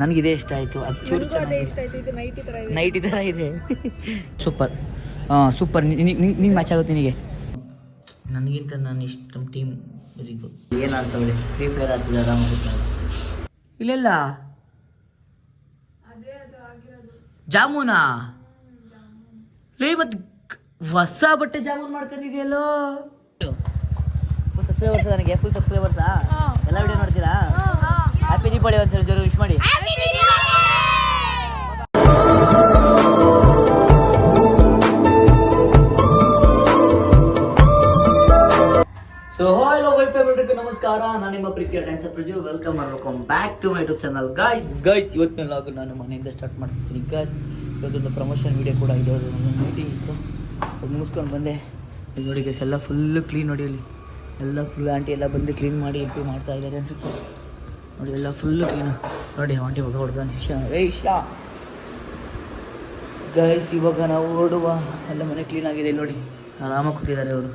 ನನಗಿದೆ ಇಷ್ಟ ಆಯಿತು. ಅದು ಚೂರು ನೈಟಿ ಥರ ಇದೆ. Super super. ನಿಂಗೆ ಮ್ಯಾಚ್ ಆಗುತ್ತೆ ನಿನಗೆ. ನನಗಿಂತ ನಾನು ಇಷ್ಟ ಟೀಮ್ ಇರಿಗೂ ಏನು ಆಡ್ತಾವಳೆ. ಫ್ರೀ ಫೈರ್ ಆಡ್ತಿದ್ದೆ ಆರಾಮಾಗಿ. ಇಲ್ಲೆಲ್ಲ ಜಾಮೂನಾ ಲೇ, ಮತ್ತು ಹೊಸ ಬಟ್ಟೆ ಜಾಮೂನ್ ಮಾಡ್ಕೊಂಡಿದೆಯಲ್ಲೋ. ಫುಲ್ ಸಬ್ಸ್ಕ್ರೈಬರ್ಸ್ ನನಗೆ, ಫುಲ್ ಸಬ್ಸ್ಕ್ರೈಬರ್ಸಾ? ಎಲ್ಲ ವಿಡಿಯೋ ನೋಡ್ತೀರಾ? ಹ್ಯಾಪಿ ದೀಪಾವಳಿ ಒಂದ್ಸಲ ಜೋರು ವಿಶ್ ಮಾಡಿ. ಸೊ ಹಲೋ ವೈಫೈ ಬಿಡ್ರಿಗೆ ನಮಸ್ಕಾರ. ನಾನು ನಿಮ್ಮ ಪ್ರೀತಿಯ dancer Praju. Welcome back to my YouTube channel. Guys ಇವತ್ತಿನ ಲಾಗ್ ನಾನು ಮನೆಯಿಂದ ಸ್ಟಾರ್ಟ್ ಮಾಡ್ತಿದ್ದೀನಿ. ಗೈಸ್ ಇವತ್ತೊಂದು ಪ್ರಮೋಷನ್ ವೀಡಿಯೋ ಕೂಡ ಇದೆ. ಒಂದು ಮೀಟಿಂಗ್ ಇತ್ತು, ಅದು ಮುಗಿಸ್ಕೊಂಡು ಬಂದೆ. ಇಲ್ಲಿ ನೋಡಿ ಗೈಸ್, ಎಲ್ಲ ಫುಲ್ಲು ಕ್ಲೀನ್. ನೋಡಿ ಅಲ್ಲಿ ಎಲ್ಲ ಫುಲ್ ಆಂಟಿ ಎಲ್ಲ ಬಂದು ಕ್ಲೀನ್ ಮಾಡಿ ಎಲ್ಪಿ ಮಾಡ್ತಾ ಇದ್ದಾರೆ ಅನ್ಸುತ್ತೆ. ನೋಡಿ ಎಲ್ಲ ಫುಲ್ಲು ಕ್ಲೀನು. ನೋಡಿ ಆಂಟಿ ಹೊಡ್ದು ಶಿಷ್ಯ. ಗೈಸ್ ಇವಾಗ ನಾವು ಹೊರಡುವ. ಎಲ್ಲ ಮನೆ ಕ್ಲೀನ್ ಆಗಿದೆ. ಇಲ್ಲಿ ನೋಡಿ ಆರಾಮಾಗಿ ಕೂತಿದ್ದಾರೆ ಅವರು.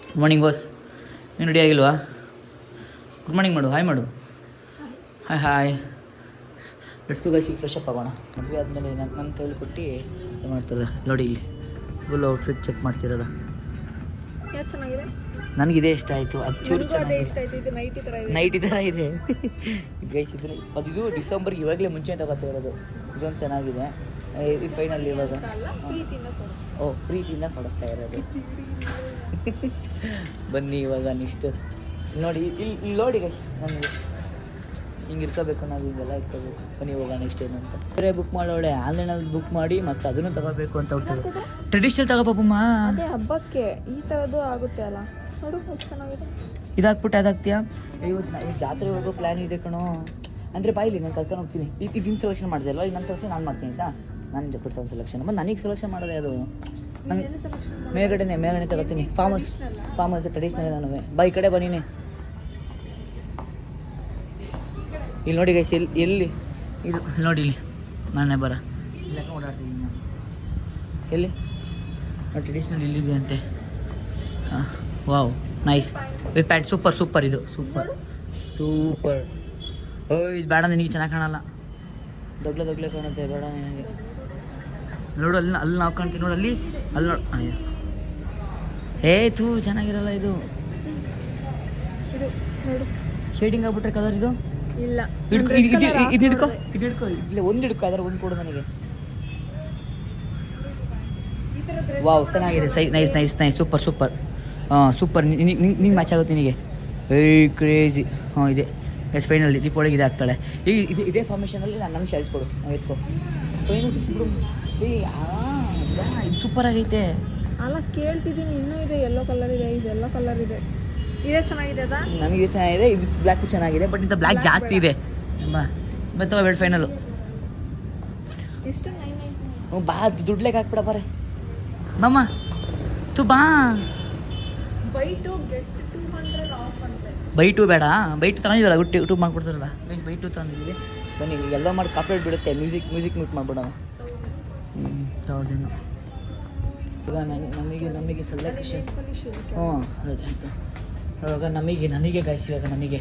Good morning boss. ನೀನು ರೆಡಿ ಆಗಿಲ್ವಾ? ಗುಡ್ ಮಾರ್ನಿಂಗ್ ಮಾಡು, ಹಾಯ್ ಮಾಡು. Hi let's go guys. ಈಗ ಫ್ರೆಶ್ ಅಪ್ ಆಗೋಣ. ಮದುವೆ ಆದಮೇಲೆ ನನ್ನ ಕೈಲಿ ಕೊಟ್ಟು ಏನು ಮಾಡ್ತಿರೋದು ನೋಡಿ. ಇಲ್ಲಿ ಫುಲ್ ಔಟ್ಫಿಟ್ ಚೆಕ್ ಮಾಡ್ತಿರೋದು. ಚೆನ್ನಾಗಿದೆ, ನನಗಿದೆ ಇಷ್ಟ ಆಯಿತು. ಅದು ಚೂರು ನೈಟಿ ಥರ ಇದೆ. ಗೈಸ್ ಇದು ಡಿಸೆಂಬರ್ ಇವಾಗಲೇ ಮುಂಚೆ ತಗೋತಾ ಇರೋದು. ಇದೊಂದು ಚೆನ್ನಾಗಿದೆ. ಇದು ಫೈನಲ್ ಇವಾಗ ಪ್ರೀತಿಯಿಂದ ಕೊಡಿಸ್ತಾ ಇರೋದು. ಬನ್ನಿ ಇವಾಗ ನೆಕ್ಸ್ಟ್ ನೋಡಿ. ಇಲ್ಲಿ ನೋಡಿ ಗೈಸ್, ನನಗೆ ಹಿಂಗೆ ಇರ್ಕೋಬೇಕು, ನಾವು ಹಿಂಗೆಲ್ಲ ಇಟ್ಕೋಬೇಕು. ಬನ್ನಿ ಇವಾಗ ನೆಕ್ಸ್ಟ್ ಏನು ಅಂತ ಬೇರೆ ಬುಕ್ ಮಾಡೋಳೆ. ಆನ್ಲೈನಲ್ಲಿ ಬುಕ್ ಮಾಡಿ ಮತ್ತು ಅದನ್ನು ತಗೋಬೇಕು ಅಂತ ಹೋಗ್ತದೆ. ಟ್ರೆಡಿಷ್ನಲ್ ತಗೋಪಮ್ಮ, ಅದೇ ಹಬ್ಬಕ್ಕೆ ಈ ಥರದ್ದು ಆಗುತ್ತೆ ಅಲ್ಲ. ನೋಡು ಎಷ್ಟು ಚೆನ್ನಾಗಿದೆ. ಇದಾಕ್ಬಿಟ್ಟು ಅದಾಗ್ತೀಯಾ? ಇವತ್ತು ಜಾತ್ರೆ ಹೋಗೋ ಪ್ಲ್ಯಾನ್ ಇದೆ ಕಣೋ. ಅಂದರೆ ಬಾಯಿಲಿ ನಾನು ಕರ್ಕೊಂಡು ಹೋಗ್ತೀನಿ. ಇದನ್ನು ಸೆಲೆಕ್ಷನ್ ಮಾಡಿದೆ ಅಲ್ವಾ, ಈಗ ನನ್ನ ಸೆಲೆಕ್ಷನ್ ನಾನು ಮಾಡ್ತೀನಿ ಆಯಿತಾ. ನಾನು ಕೊಡ್ಸೋ ಸೆಲೆಕ್ಷನ್ ಮತ್ತು ನನಗೆ ಸೆಲೆಕ್ಷನ್ ಮಾಡೋದೇ ಅದು. ನಂಗೆ ಮೇಲ್ಗಡೆ ತಗೋತೀನಿ. ಫಾರ್ಮಲ್ಸ್ ಟ್ರೆಡಿಷ್ನಲ್ ನಾನು. ಬಾ ಈ ಕಡೆ ಬನ್ನಿ. ಇಲ್ಲಿ ನೋಡಿ ಗೈಸ್, ಎಲ್ಲಿ ಇದು ನೋಡಿ. ಇಲ್ಲಿ ನಾನೇ ಬರ ಇಲ್ಲ ಓಡಾಡ್ತಿದ್ದೀನಿ ನಾನು. ಎಲ್ಲಿ ಟ್ರೆಡಿಷ್ನಲ್ ಇಲ್ಲಿದೆ ಅಂತೆ. ಹಾಂ wow nice with pant. Super ಇದು ಸೂಪರ್. ಇದು ಬೇಡ, ನಿನಗೆ ಚೆನ್ನಾಗಿ ಕಾಣಲ್ಲ. ದೊಗ್ಲೆ ಕಾಣುತ್ತೆ, ಬೇಡ ನನಗೆ. ನೋಡು ಅಲ್ಲಿ ನಾವು ಕಾಣ್ತೀವಿ. ನೋಡು ಅಲ್ಲಿ ನೋಡಿ. ಚೆನ್ನಾಗಿರಲ್ಲ ಇದು. ಶೇಡಿಂಗ್ ಆಗ್ಬಿಟ್ರೆ ಕಲರ್ ಇದು ಇಲ್ಲ. ಇದು ಹಿಡ್ಕೊ ಇಲ್ಲ, ಒಂದು ಹಿಡ್ಕೊ, ಅದರ ಒಂದು ಕೊಡು ನನಗೆ. ವಾವ್ ಚೆನ್ನಾಗಿದೆ. Nice super. ಸೂಪರ್. ನಿಂಗೆ ಮ್ಯಾಚ್ ಆಗುತ್ತೆ ನಿನಗೆ. ಕ್ರೇಜಿ. ಇದೆ ಎಸ್ ಫೈನಲ್. ದೀಪಾವಳಿಗೆ ಇದೆ ಆಗ್ತಾಳೆ. ಈಗ ಇದೇ ಫಾರ್ಮೇಷನಲ್ಲಿ ನನಗೆ ಶರ್ಟ್ ಕೊಡು, ನಾವು ಎತ್ಕೊ. ಇದು ಸೂಪರ್ ಆಗೈತೆ ಅಲ್ಲ. ಕೇಳ್ತಿದ್ದೀನಿ, ಇನ್ನೂ ಇದೆ. ಯೆಲ್ಲೋ ಕಲರ್ ಇದೆ, ಇದೆಲ್ಲೋ ಕಲರ್ ಇದೆ. ಇದೇ ಚೆನ್ನಾಗಿದೆ ಅದ. ನನಗೆ ಇದು ಚೆನ್ನಾಗಿದೆ. ಇದು ಬ್ಲ್ಯಾಕು ಚೆನ್ನಾಗಿದೆ. ಬಟ್ ಇಂಥ ಬ್ಲ್ಯಾಕ್ ಜಾಸ್ತಿ ಇದೆ. ಬರ್ತವ ಬೇಡ ಫೈನಲು. ಎಷ್ಟು ಬಾ ದುಡ್ಲೆಗೆ ಹಾಕ್ಬಿಡ ಬಾರೆ ಮಮ್ಮ. ಬಾ ಬೈ ಟು ಬೇಡ. ಬೈ ಟು ತಗೊಂಡಿದ್ವಲ್ಲ, ಯೂಟ್ಯೂಬ್ ಮಾಡ್ಕೊಡ್ತಾರಲ್ಲ. ಬೈ ಟು ತಗೊಂಡಿದ್ದೀವಿ. ಬನ್ನಿ ಎಲ್ಲ ಮಾಡಿ ಕಾಪರೇಟ್ ಬಿಡುತ್ತೆ. Music mute ಮಾಡ್ಬಿಡೋಣ. 1000 ಇವಾಗ ನಮಗೆ ಸೆಲೆಕ್ಷನ್. ಆಯಿತು. ಇವಾಗ ನನಗೆ ಗಾಯ್ಸ್. ಇವಾಗ ನನಗೆ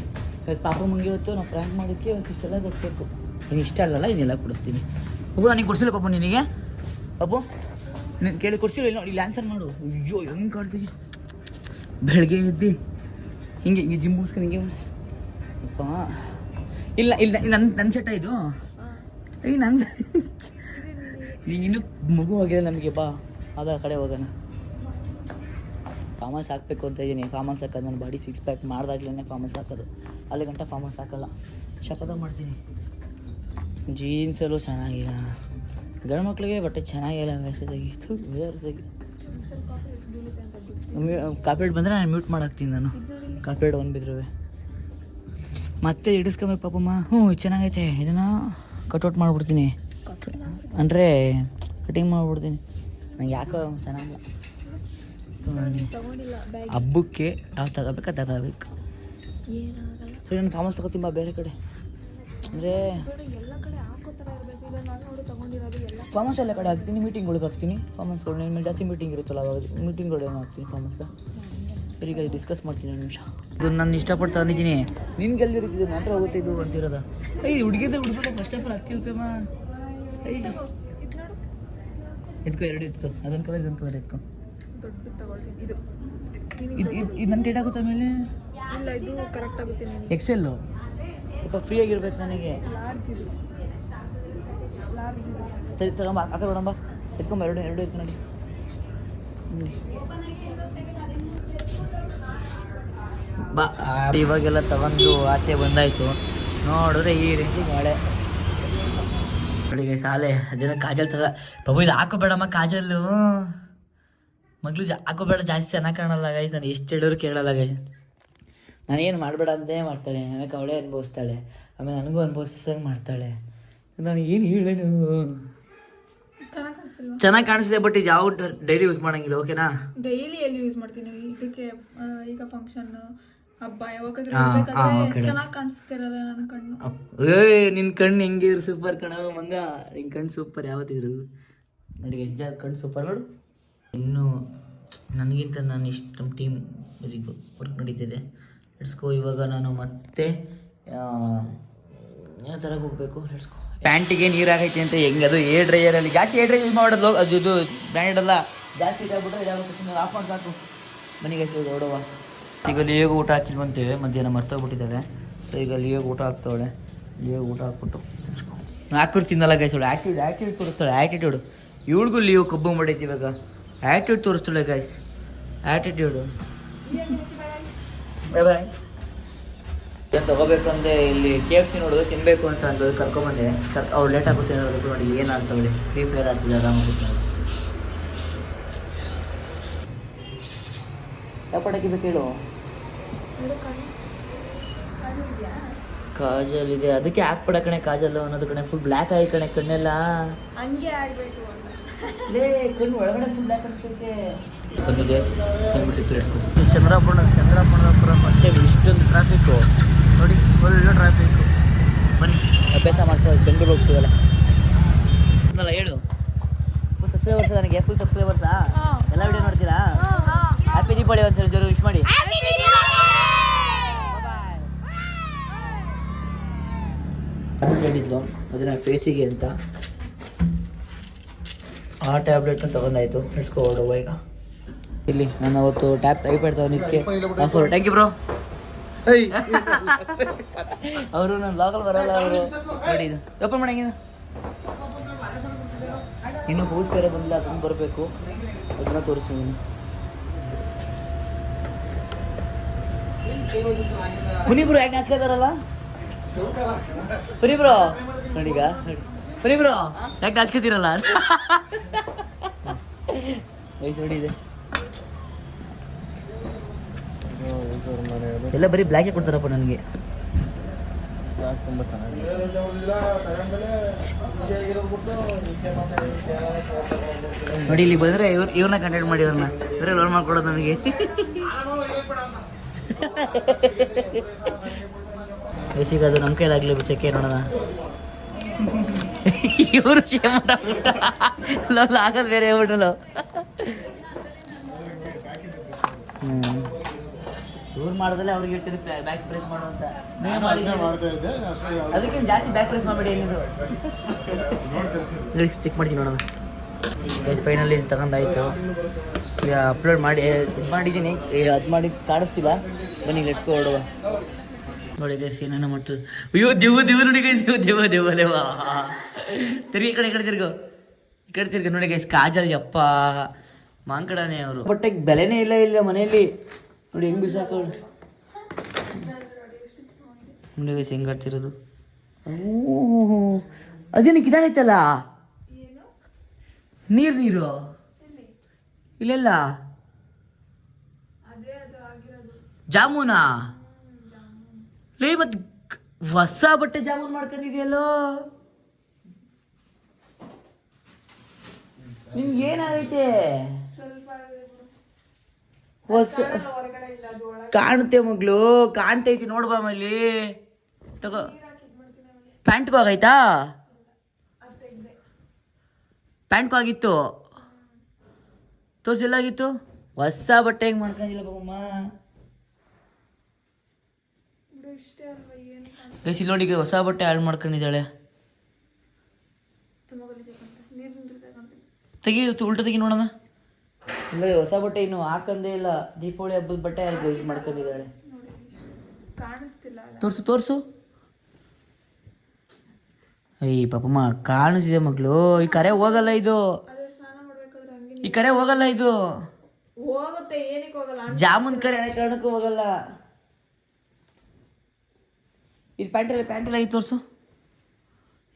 ಪಾಪ ಮಂಗೆ ಹೊತ್ತು ನಾವು ಪ್ರ್ಯಾಂಕ್ ಮಾಡೋಕ್ಕೆ ಒಂದು ಇಷ್ಟೆಲ್ಲ ಗೊತ್ತಿಬೇಕು. ನೀನು ಇಷ್ಟ ಅಲ್ಲಲ್ಲ, ಇನ್ನೆಲ್ಲ ಕೊಡಿಸ್ತೀನಿ. ಅಬ್ಬು ನನಗೆ ಕೊಡಿಸಿಲ್ಲ ಪಾಪು ನಿನಗೆ. ಅಬ್ಬು ನೀನು ಕೇಳಿ ಕೊಡಿಸಿಲ್ಲ. ಇಲ್ಲಿ ನೋಡಿ, ಇಲ್ಲಿ ಆನ್ಸರ್ ಮಾಡು. ಅಯ್ಯೋ ಹೆಂಗೆ ಕಾಡ್ತೀವಿ ಬೆಳಗ್ಗೆ ಎದ್ದು ಹಿಂಗೆ ಜಿಮ್ ಮುಗಿಸ್ಕೊಂಡು ಹಿಂಗೆ. ಅಪ್ಪ ಇಲ್ಲ ನನ್ನ ಸೆಟ್ಟ ಇದು. ನಂದು ನೀನು ಇನ್ನೂ ಮಗು ಹೋಗಿಲ್ಲ ನಮಗೆ. ಬಾ ಅದ ಕಡೆ ಹೋಗೋಣ. ಫಾರ್ಮಲ್ಸ್ ಹಾಕಬೇಕು ಅಂತ ಇದ್ದೀನಿ. ಫಾರ್ಮಲ್ಸ್ ಹಾಕೋದು ನನ್ನ ಬಾಡಿ 6 ಪ್ಯಾಕ್ ಮಾಡ್ದಾಗ್ಲೇ ಫಾರ್ಮಲ್ಸ್ ಹಾಕೋದು. ಅಲ್ಲಿ ಗಂಟ ಫಾರ್ಮಲ್ಸ್ ಹಾಕಲ್ಲ. ಶಪಥ ಮಾಡ್ತೀನಿ. ಜೀನ್ಸಲ್ಲೂ ಚೆನ್ನಾಗಿಲ್ಲ. ಗಂಡು ಮಕ್ಳಿಗೆ ಬಟ್ಟೆ ಚೆನ್ನಾಗಿಲ್ಲ. ಮೆಸೇಜಾಗಿ ಬೇರೆದಾಗಿ ಕಾಪಿರೇಟ್ ಬಂದರೆ ನಾನು ಮ್ಯೂಟ್ ಮಾಡಾಕ್ತೀನಿ. ನಾನು ಕಾಪಿರೇಟ್ ಒಂದು ಬಿದ್ರೂ ಮತ್ತೆ ಇಡಿಸ್ಕೊಬೇಕು ಪಾಪಮ್ಮ. ಚೆನ್ನಾಗೈತೆ. ಇದನ್ನು ಕಟ್ಔಟ್ ಮಾಡಿಬಿಡ್ತೀನಿ. ಅಂದರೆ ಕಟಿಂಗ್ ಮಾಡಿಬಿಡ್ತೀನಿ. ನಂಗೆ ಯಾಕೋ ಚೆನ್ನಾಗಿಲ್ಲ. ಹಬ್ಬಕ್ಕೆ ಯಾವ ತಗೋಬೇಕು ಅದು ತಗೋಬೇಕು. ಸರಿ ನಾನು ಫಾರ್ಮಲ್ಸ್ ತಗೋತೀನಿ. ಬಾ ಬೇರೆ ಕಡೆ. ಅಂದರೆ ಫಾರ್ಮಲ್ಸ್ ಎಲ್ಲ ಕಡೆ ಹಾಕ್ತೀನಿ. ಮೀಟಿಂಗ್ಗಳಿಗೆ ಹಾಕ್ತೀನಿ ಫಾರ್ಮಲ್ಸ್ಗಳು. ಜಾಸ್ತಿ ಮೀಟಿಂಗ್ ಇರುತ್ತಲ್ಲ, ಅವಾಗ ಮೀಟಿಂಗ್ಗಳು ಏನು ಹಾಕ್ತೀನಿ ಫಾರ್ಮಲ್ಸ್. ಸರಿ ಈಗ ಡಿಸ್ಕಸ್ ಮಾಡ್ತೀನಿ ಒಂದು ನಿಮಿಷ. ಇದು ನಾನು ಇಷ್ಟಪಟ್ಟು ತಂದಿದ್ದೀನಿ, ನಿನ್ಗೆ ಎಲ್ಲಿರುತ್ತಿದ್ದು ನನ್ನ ಹತ್ರ ಹೋಗುತ್ತೆ ಇದು ಅಂತಿರೋದ. ಹುಡುಗಿದ ಫಸ್ಟ್ ಆಫ್ ಆಲ್ ಹತ್ತಿಲ್ಪೇಮ ಎತ್ಕೋ, ಎರಡು ಎತ್ಕೋ, ಅದೊಂದು ಕಲರ್ ಇದೊಂದು ಕಲರ್ ಎತ್ಕೋ. ದೊಡ್ಡ ತಗೊಳ್ತೀನಿ. ಇದು ಇದು ನನ್ನ ಟೇಟ್ ಆಗುತ್ತೆ ಆಮೇಲೆ. ಇಲ್ಲ, ಇದು ಕರೆಕ್ಟ್ ಆಗುತ್ತೆ ನಿಮಗೆ. ಎಕ್ಸೆಲ್ಲು ಸ್ವಲ್ಪ ಫ್ರೀ ಆಗಿರ್ಬೇಕು ನನಗೆ. ಲಾರ್ಜ್ ಇದು, ಲಾರ್ಜ್ ಇದು. ಸರಿ ತಗೊಂಬ, ಹಾಕ ನೋಡಂಬ, ಎತ್ಕೊಂಬ, ಎರಡು ಎತ್ಕೊ ನೋಡಿ. ಬಾ ಇವಾಗೆಲ್ಲ ತಗೊಂಡು ಆಚೆ ಬಂದಾಯ್ತು. ನೋಡಿದ್ರೆ ಈ ರೀತಿ ಮಳೆ ಬೆಳಿಗ್ಗೆ ಶಾಲೆ ಅದೇನೋ ಕಾಜಲ್ ತಗ ಪಾಪ ಇದು ಹಾಕೋಬೇಡಮ್ಮ ಕಾಜಲ್ಲು ಮಗಳು ಹಾಕೋಬೇಡ, ಜಾಸ್ತಿ ಚೆನ್ನಾಗಿ ಕಾಣಲ್ಲ ಗೈಸ್. ನಾನು ಎಷ್ಟು ಹೇಳಿದ್ರು ಕೇಳಲ್ಲ ಗೈಸ್. ನಾನೇನು ಮಾಡಬೇಡ ಅಂತೇ ಮಾಡ್ತಾಳೆ, ಆಮೇಲೆ ಅವಳೇ ಅನುಭವಿಸ್ತಾಳೆ, ಆಮೇಲೆ ನನಗೂ ಅನುಭವಿಸಂಗೆ ಮಾಡ್ತಾಳೆ. ನಾನು ಏನು ಹೇಳೇನು, ಚೆನ್ನಾಗಿ ಕಾಣಿಸ್ತಿದೆ, ಬಟ್ ಇದು ಯಾವ ಡೈಲಿ ಯೂಸ್ ಮಾಡಂಗಿಲ್ಲ. ಓಕೆನಾ? ಡೈಲಿ ಎಲ್ಲಿ ಯೂಸ್ ಮಾಡ್ತೀನಿ ಇದಕ್ಕೆ. ಈಗ ಫಂಕ್ಷನ್ ಹಬ್ಬ ಯಾವಾಗಾದ್ರೂ ಚೆನ್ನಾಗಿ ಕಾಣಿಸ್ತಿರಲ್ಲ ನನ್ನ ಕಣ್ಣು. ನಿನ್ನ ಕಣ್ಣು ಹೆಂಗಿದ್ರು ಸೂಪರ್ ಕಣ ಮಂಗ, ನಿನ್ನ ಕಣ್ಣು ಸೂಪರ್ ಯಾವತ್ತಿದ್ರು ನೋಡಿ. ಎಷ್ಟು ಕಣ್ಣು ಸೂಪರ್ ನೋಡು. ಇನ್ನು ನನಗಿಂತ ನಾನು ಇಷ್ಟು ನಮ್ಮ ಟೀಮ್ ವರ್ಕ್ ನಡೀತಿದೆ. ಲೆಟ್ಸ್ಕೋ. ಇವಾಗ ನಾನು ಮತ್ತೆ ಯಾವ ಥರ ಹೋಗಬೇಕು. ಲೆಟ್ಸ್ಕೋ. ಪ್ಯಾಂಟಿಗೆ ನೀರು ಆಗೈತೆ ಅಂತ ಹೆಂಗೆ, ಅದು ಏರ್ ಡ್ರೈಯರಲ್ಲಿ ಜಾಸ್ತಿ ಏರ್ ಡ್ರೈ ಯೂಸ್ ಮಾಡೋದು. ಅದು ಇದು ಬ್ರ್ಯಾಂಡೆಡ್ ಅಲ್ಲ, ಜಾಸ್ತಿ ಇದಾಗ್ಬಿಟ್ರೆ ಇದಾಗುತ್ತೆ. ಆಫ್ ಮಾಡಿ ಸಾಕು. ಮನೆಗೆ ಹೊಡವ. ಈಗ ಲಿಯೋಗ ಊಟ ಹಾಕಿಲ್ವಂತೆ, ಮಧ್ಯಾಹ್ನ ಮರ್ತೋಗ್ಬಿಟ್ಟಿದ್ದಾಳೆ. ಸೊ ಈಗ ಲಿಯೋಗ ಊಟ ಹಾಕ್ತಾವಳೆ. ಲಿಯೋಗ ಊಟ ಹಾಕ್ಬಿಟ್ಟು ಹಾಕಿರು ತಿನ್ನಲ್ಲ ಗೈಸ್. ಅವಳು ಆ್ಯಕ್ಟಿವ್ಡ್ ತೋರಿಸ್ತಾಳೆ, ಆ್ಯಟಿಟ್ಯೂಡು. ಇವಳಿಗೂ ಲಿಯೋ ಕಬ್ಬು ಮಾಡೈತಿ ಇವಾಗ. ಆ್ಯಟಿಟ್ಯೂಡ್ ತೋರಿಸ್ತಾಳೆ ಗೈಸ್, ಆ್ಯಟಿಟ್ಯೂಡು. Bye bye. ಏನು ತೊಗೋಬೇಕಂದ್ರೆ ಇಲ್ಲಿ KFC ನೋಡೋದು ತಿನ್ನಬೇಕು ಅಂತ ಅಂದೋದು ಕರ್ಕೊಂಬಂದೆ. ಅವ್ರು ಲೇಟ್ ಆಗುತ್ತೆ ಅನ್ನೋದಕ್ಕೆ ನೋಡಿ ಏನು ಆಡ್ತಾವಳೆ. ಫ್ರೀ ಫೈರ್ ಆಡ್ತಿದ್ದೆ ಆರಾಮಾಗುತ್ತೆ. ಯಾವ ಪಟಾಕಿ ಬೇಕು ಹೇಳು. ಕಾಜಲ್ ಇದೆ, ಅದಕ್ಕೆ ಹಾಕ್ಬಿಡ ಕಣೆ ಕಾಜಲ್ ಅನ್ನೋದು ಕಣೆ. ಫುಲ್ ಬ್ಲ್ಯಾಕ್ ಆಗಿ ಕಣೆ ಕಣ್ಣೆಲ್ಲ. ಹಂಗೆ ಆಗಬೇಕು ಲೇ ಕಣ್ಣು ಒಳಗಡೆ ಫುಲ್ ಬ್ಲ್ಯಾಕ್ ಅನ್ಸುತ್ತೆ. ಬಂದಿದೆ ತಂದ್ಬಿಡ್ಸಿತ್ತು. ಚಂದ್ರಪ್ಪನಪುರ ಅಷ್ಟೇ ಇಷ್ಟೊಂದು ಟ್ರಾಫಿಕ್ಕು ನೋಡಿ, ಒಳ್ಳೆ ಟ್ರಾಫಿಕ್ಕು. ಬನ್ನಿ ಅಭ್ಯಾಸ ಮಾಡ್ಕೊಳ್ಳಿ, ಬೆಂಗಳೂರು ಹೋಗ್ತೀವಲ್ಲ. ಅಲ್ಲ ಹೇಳು. ಫುಲ್ ಸಬ್ಸ್ಕ್ರೈಬರ್ಸ್ ನನಗೆ, ಫುಲ್ ಸಬ್ಸ್ಕ್ರೈಬರ್ಸಾ? ಎಲ್ಲ ವಿಡಿಯೋ ನೋಡ್ತೀರಾ? ಹ್ಯಾಪಿ ದೀಪಾವಳಿ ಒಂದ್ಸರಿ ಜೋರು ವಿಶ್ ಮಾಡಿ. ಹೇಳಿದ್ಲು ಅದನ್ನ ಫೇಸಿಗೆ ಅಂತ, ಆ ಟ್ಯಾಬ್ಲೆಟ್ನ ತಗೊಂಡಾಯ್ತು. ಹಿಡ್ಸ್ಕೊ ಹೊರಡುವ ಈಗ. ಇಲ್ಲಿ ನಾನು ಅವತ್ತು ಐಪ್ಯಾಡ್ ತಗೊಂಡಿದ್ದಕ್ಕೆ ಆಫರ್. Thank you bro. ಅವರು ನನ್ನ ಲಾಗಲ್ಲಿ ಬರಲ್ಲ ಅವರು. ನೋಡಿ ಇದು ಓಪನ್ ಮಾಡಂಗಿಲ್ಲ, ಇನ್ನು ಹೂಸ್ ಬೇರೆ ಬಂದಿಲ್ಲ, ಅದನ್ನು ಬರಬೇಕು. ಅದನ್ನ ತೋರಿಸ್ತೀನಿ. ಪುನಿಬ್ರು ಯಾಕೆ ನಾಚ್ಕೋತಾರಲ್ಲ? ಪುನಿಬ್ರು ನೋಡೀಗ, ಪುನಿಬ್ರು ಯಾಕೆ ನಾಚ್ಕೋತೀರಲ್ಲ? ವಯಸ್ಸು ನೋಡಿ ಇದೆ ಎಲ್ಲ ಬರೀ ಬ್ಲ್ಯಾಕೆ ಕೊಡ್ತಾರಪ್ಪ ನನಗೆ. ತುಂಬ ಚೆನ್ನಾಗಿದೆ. ನೋಡಿ ಇಲ್ಲಿ ಬಂದರೆ ಇವ್ರನ್ನ ಕಂಟೆಂಟ್ ಮಾಡಿದ್ರನ್ನ ಇವರೇ ಲೋನ್ ಮಾಡ್ಕೊಡೋದು ನನಗೆ. ಬೇಸಿಗೆ ಅದು ನಮ್ಮ ಕೈಲಾಗಲಿ ಚೆಕ್ಕೆ ನೋಡೋಣ. ಇವರು ಶೇಮಟ ಆಗೋದು ಬೇರೆ ಹೇಳ್ಬಿಟ್ಟಲು. ಇವ್ರು ಮಾಡಿದ್ರೆ ಅವ್ರಿಗೆ ಇಟ್ಟಿದ್ದು ಬ್ಯಾಕ್ ಪ್ರೆಸ್ ಮಾಡು ಅಂತ. ಅದಕ್ಕೆ ಜಾಸ್ತಿ ಬ್ಯಾಕ್ ಪ್ರೆಸ್ ಮಾಡಬೇಡಿ. ಏನಿದ್ರು ಚೆಕ್ ಮಾಡ್ತೀನಿ ನೋಡೋಣ. ಫೈನಲಿ ತಗೊಂಡಾಯ್ತು. ಈಗ ಅಪ್ಲೋಡ್ ಮಾಡಿ ಇದು ಮಾಡಿದ್ದೀನಿ. ಅದು ಮಾಡಿ ಕಾಣಿಸ್ತಿಲ್ಲ. ಬನ್ನಿ ಲೆಟ್ಸ್ಕೊ ಹೊರಡುವ. ನೋಡಿ ಗೈಸ್ ಏನೇನೋ ಮಾಡ್ತದೆ. ಅಯ್ಯೋ ದೇವ ನೋಡಿ ಗೈಸ್, ದೇವ ತಿರ್ಗಿ ಈ ಕಡೆ ತಿರ್ಗೋ ನೋಡಿ ಗೈಸ್. ಕಾಜಲ್ ಯಪ್ಪ ಮಾಂಕಡನೇ ಅವರು. ಬಟ್ಟೆಗೆ ಬೆಲೆನೇ ಇಲ್ಲ ಮನೆಯಲ್ಲಿ. ನೋಡಿ ಹೆಂಗ್ ಬಿಸಾಕೋಳು ನೋಡಿ ಗೈಸ್, ಹೆಂಗ್ ಆಡ್ತಿರೋದು. ಅದೇನಕ್ಕೆ ಇದಾಗೈತಲ್ಲ ನೀರು ಇಲ್ಲೆಲ್ಲ ಜಾಮೂನಾ ಲೇ. ಮತ್ತೆ ಹೊಸ ಬಟ್ಟೆ ಜಾಮೂನ್ ಮಾಡ್ಕೊಂಡಿದ್ಯಲ್ಲೋ, ನಿಮ್ಗೆ ಏನಾಗೈತೆ? ಹೊಸ ಕಾಣುತ್ತೆ ಮಗ್ಳು, ಕಾಣ್ತೈತಿ ನೋಡ್ಬಾ ಮಲ್ಲಿ. ತಗೋ ಪ್ಯಾಂಟ್ಗೂ ಆಗೈತಾ? ಪ್ಯಾಂಟ್ಗೂ ಆಗಿತ್ತು. ತೋರ್ಸೆಲ್ಲಾಗಿತ್ತು? ಹೊಸ ಬಟ್ಟೆ ಹೆಂಗೆ ಮಾಡ್ಕೊಂಡಿಲ್ಲ ಪಾಪಮ್ಮ. ಬಿಡು ಇಷ್ಟೇ ಅಲ್ವಾ ಏನು ಗೈಸ್ ಇಲ್ಲಿ ನೋಡಿ ಹೊಸ ಬಟ್ಟೆ ಹಾಳು ಮಾಡ್ಕೊಂಡಿದ್ದಾಳೆ. ತೆಗಿ ಉಲ್ಟ ತೆಗಿ ನೋಡೋಣ. ಇಲ್ಲ ಹೊಸ ಬಟ್ಟೆ ಇನ್ನು ಹಾಕಂದೇ ಇಲ್ಲ. ದೀಪಾವಳಿ ಹಬ್ಬದ ಬಟ್ಟೆ ಗೈಸ್ ಮಾಡ್ಕೊಂಡಿದ್ದಾಳೆ. ಕಾಣಿಸ್ತಿಲ್ಲ. ತೋರ್ಸು ತೋರ್ಸು. ಅಯ್ಯ ಪಾಪಮ್ಮ ಕಾಣಿಸಿದೆ ಮಗಳು. ಈ ಕರೆ ಹೋಗಲ್ಲ ಇದು. ಸ್ನಾನ ಮಾಡ್ಬೇಕಾದ್ರೆ ಹಂಗೆ ಈ ಕರೆ ಹೋಗಲ್ಲ ಇದು. ಹೋಗುತ್ತೆ. ಏನಕ್ಕೆ ಹೋಗಲ್ಲ? ಜಾಮೂನ್ ಕರೆ ಕಾರಣಕ್ಕೂ ಹೋಗಲ್ಲ. ಇದು ಪ್ಯಾಂಟೆಲ್ಲ ಆಗಿ ತೋರಿಸು.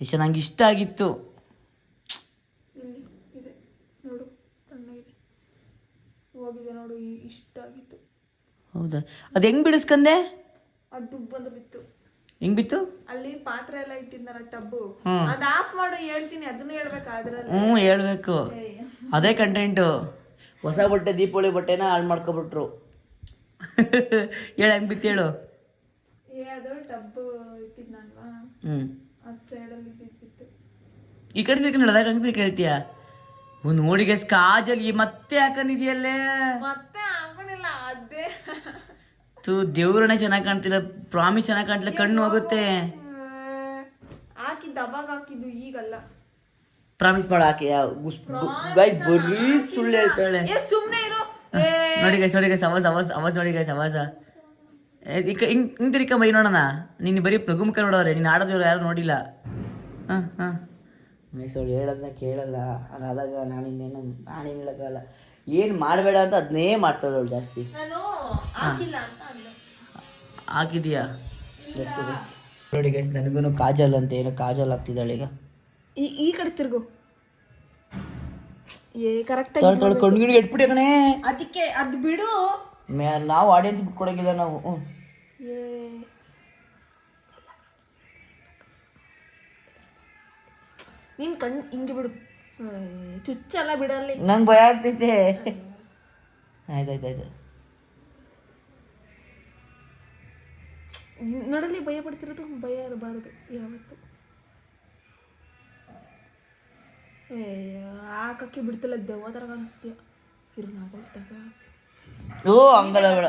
ಎಷ್ಟು ನಂಗೆ ಇಷ್ಟ ಆಗಿತ್ತು. ಇಲ್ಲಿ ಇದೆ ನೋಡು, ತಣ್ಣಗಿದೆ. ಹೋಗಿದೆ ನೋಡು, ಇಷ್ಟ ಆಗಿತ್ತು. ಹೌದಾ? ಅದು ಹೆಂಗ್ ಬಿಡಿಸ್ಕಂದೆ? ಅದು ಡುಬ್ ಬಂದು ಬಿತ್ತು. ಹೆಂಗ್ ಬಿತ್ತು? ಅಲ್ಲಿ ಪಾತ್ರೆ ಎಲ್ಲ ಇಟ್ಟಿದ್ದಾರ ಟಬ್ಬು. ಅದ್ ಆಫ್ ಮಾಡು ಹೇಳ್ತೀನಿ. ಅದನ್ನು ಹೇಳ್ಬೇಕಾದ್ರೆ ಹೇಳ್ಬೇಕು. ಅದೇ ಕಂಟೆಂಟು. ಹೊಸ ಬಟ್ಟೆ ದೀಪಾವಳಿ ಬಟ್ಟೆನ ಹಾಳು ಮಾಡ್ಕೊಬಿಟ್ರು. ಹೇಳ ಹೆಂಗ್ ಬಿತ್ತು ಹೇಳು. ಅದು ಟಬ್ಬು ಇಟ್ಟಿದ್ನಲ್ವಾ, ಅದ್ ಸೈಡಲ್ಲಿ ಬಿತ್ತು. ಈ ಕಡೆ ತಿರ್ಕೊಂಡು ಹಂಗೆ ಕೇಳ್ತೀಯ? ನೋಡಿಗೆ ಕಾಜಲ್ ಮತ್ತೆ ಹಾಕೊಂಡಿದ್ಯಲ್ಲೇ. ಮತ್ತೆ ಹಾಕೊಂಡಿಲ್ಲ. ಅದೇ ದೇವ್ರನ್ನ ಚೆನ್ನಾಗಿ ಕಾಣ್ತಿಲ್ಲ. ಪ್ರಾಮಿಸ್ ಚೆನ್ನಾಗಿ ಕಾಣ್ತಿಲ್ಲ. ಕಣ್ಣು ಹೋಗುತ್ತೆ. ಹಾಕಿದ್ದು ಅವಾಗ ಹಾಕಿದ್ದು, ಈಗಲ್ಲ. ಪ್ರಾಮಿಸ್ ಮಾಡ ಹಾಕಿ. ಗೈಸ್ ಬರೀ ಸುಳ್ಳು ಹೇಳ್ತಾಳೆ. ಸುಮ್ನೆ ಇರು. ನೋಡಿ ಗೈಸ್ ಅವಾಜ್ ನೋಡಿ ಗೈಸ್ ಅವಾಜ. ಹಿಂಗ್ ತಿರ್ಕ ಬೈ ನೋಡೋಣ. ನೀನು ಬರೀ ಪ್ರಗುಮುಖ ನೋಡೋರೆ. ನೀನು ಆಡೋದವ್ರು ಯಾರು ನೋಡಿಲ್ಲ. ಗೈಸ್ ಅವಳು ಹೇಳೋದನ್ನ ಕೇಳಲ್ಲ. ಅದಾದಾಗ ನಾನೇನು ಹೇಳೋಕ್ಕಲ್ಲ. ಏನು ಮಾಡಬೇಡ ಅಂತ ಅದನ್ನೇ ಮಾಡ್ತಾಳೆ ಅವಳು ಜಾಸ್ತಿ. ಹಾಕಿದೀಯಾ? ನೋಡಿ ಗೈಸ್ ನನಗೂ ಕಾಜಲ್ ಅಂತ ಏನೋ ಕಾಜಲ್ ಆಗ್ತಿದ್ದಾಳೆ ಈಗ. ಈ ಕಡೆ ತಿರ್ಗು. ಕರೆಕ್ಟ್ ಕಣ್ಗಿಡಿಗೆ ಇಟ್ಬಿಟ್ಟೆ ಕಣೆ. ಅದಕ್ಕೆ ಅದು ಬಿಡು. ನಾವು ಆಡಿಯನ್ಸ್ ಬಿಟ್ಕೊಡಂಗಿಲ್ಲ ನಾವು. ನೀನ್ ಕಣ್ಣು ಹಿಂಗೆ ಬಿಡು. ಚುಚ್ಚಲ್ಲ ಬಿಡಲ್ಲಿ. ನಂಗೆ ಭಯ ಆಗ್ತೈತೆ. ಆಯ್ತಾಯ್ತಾಯ್ತು. ನೋಡಲ್ಲಿ ಭಯ ಪಡ್ತಿರೋದು. ಭಯ ಇರಬಾರದು ಯಾವತ್ತು. ಹಾಕಕ್ಕೆ ಬಿಡ್ತಿಲ್ಲ. ದೆವ್ವ ಥರ ಕಾಣಿಸ್ತೀಯ. ಹಂಗಲ್ಲ ಬೇಡ.